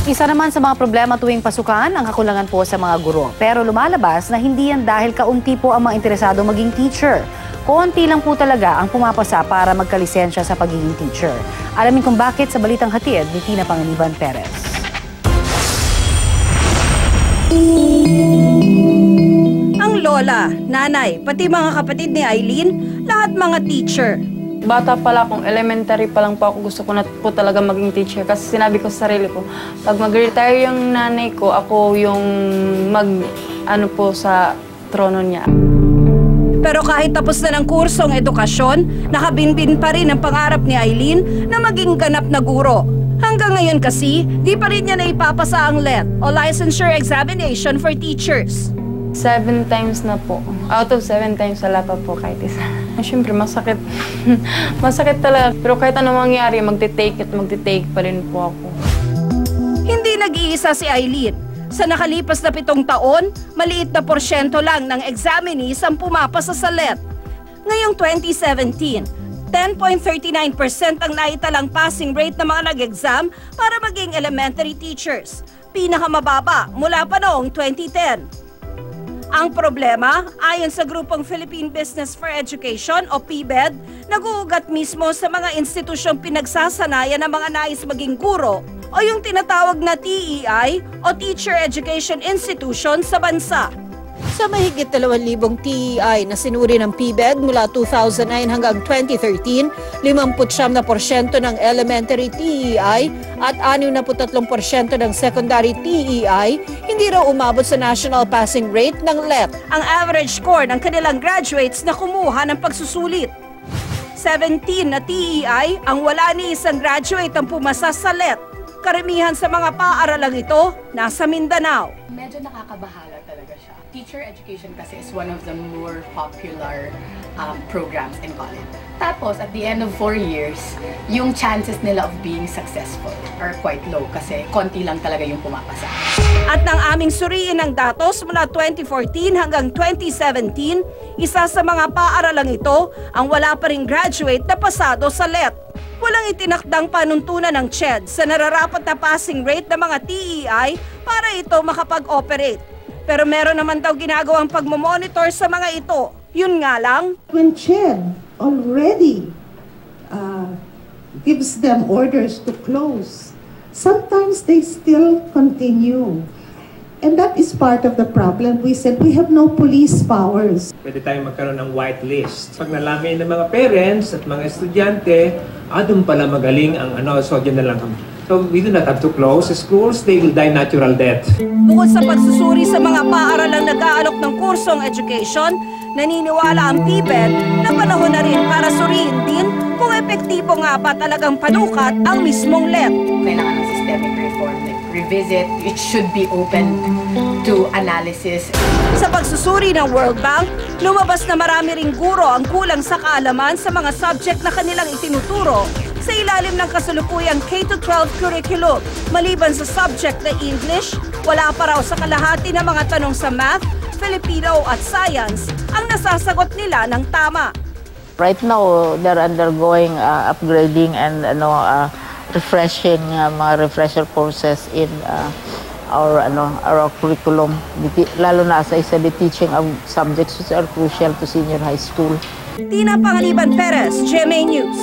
Isa naman sa mga problema tuwing pasukan ang kakulangan po sa mga guro. Pero lumalabas na hindi yan dahil kaunti po ang mga interesado maging teacher. Konti lang po talaga ang pumapasa para magkalisensya sa pagiging teacher. Alamin kung bakit sa Balitang Hatid ni Tina Panganiban Perez. Ang lola, nanay, pati mga kapatid ni Eileen, lahat mga teacher. Bata pala akong elementary pa lang po ako, gusto ko na po talaga maging teacher kasi sinabi ko sa sarili ko, pag mag-retire yung nanay ko, ako yung sa trono niya. Pero kahit tapos na ng kursong edukasyon, nakabinbin pa rin ang pangarap ni Eileen na maging ganap na guro. Hanggang ngayon kasi, di pa rin niya naipapasa ang LET o Licensure Examination for Teachers. 7 times na po. Out of 7 times, wala pa po kahit isa. Siyempre, masakit. Masakit talaga. Pero kahit anong mangyari, magte-take pa rin po ako. Hindi nag-iisa si Eileen. Sa nakalipas na 7 taon, maliit na porsyento lang ng examinees ang pumapasa sa LET. Ngayong 2017, 10.39% ang naitalang passing rate ng mga nag-exam para maging elementary teachers. Pinakamababa mula pa noong 2010. Ang problema, ayon sa grupong Philippine Business for Education o PBED, nag-uugat mismo sa mga institusyong pinagsasanayan ng mga nais maging guro o yung tinatawag na TEI o Teacher Education Institution sa bansa. Sa mahigit 2,000 TEI na sinuri ng PBED mula 2009 hanggang 2013, 59% ng elementary TEI at 63% ng secondary TEI hindi raw umabot sa national passing rate ng LET, ang average score ng kanilang graduates na kumuha ng pagsusulit. 17 na TEI ang wala ni isang graduate ang pumasa sa LET. Karamihan sa mga paaralang ito nasa Mindanao. Medyo nakakabahala talaga siya. Teacher education kasi is one of the more popular programs in college. Tapos, at the end of 4 years, yung chances nila of being successful are quite low kasi konti lang talaga yung pumapasa. At nang aming suriin ng datos mula 2014 hanggang 2017, isa sa mga paaralang ito ang wala pa ring graduate na pasado sa LET. Walang itinakdang panuntunan ng CHED sa nararapat na passing rate ng mga TEI para ito makapag-operate. Pero meron naman daw ginagawang pagmamonitor sa mga ito. Yun nga lang, when CHED already gives them orders to close, sometimes they still continue. And that is part of the problem. We said we have no police powers. Pwede tayong magkaroon ng whitelist. Pag nalamin ng mga parents at mga estudyante, doon pala magaling ang so dyan na lang kami. So we do not have to close schools, they will die natural death. Bukod sa pagsusuri sa mga paaralang nag-aalok ng kursong education, naniniwala ang PBED na panahon na rin para suriin din kung epektibo nga ba talagang panukat ang mismong LET. Kailangan ng systemic reform, like revisit, it should be open to analysis. Sa pagsusuri ng World Bank, lumabas na marami ring guro ang kulang sa kaalaman sa mga subject na kanilang itinuturo sa ilalim ng kasalukuyang K-12 curriculum. Maliban sa subject na English, wala pa raw sa kalahati ng mga tanong sa math, Filipino at science ang nasasagot nila ng tama. Right now, they're undergoing upgrading and refreshing mga refresher courses in our curriculum, lalo na sa the teaching of subjects which are crucial to senior high school. Tina Panganiban Perez, GMA News.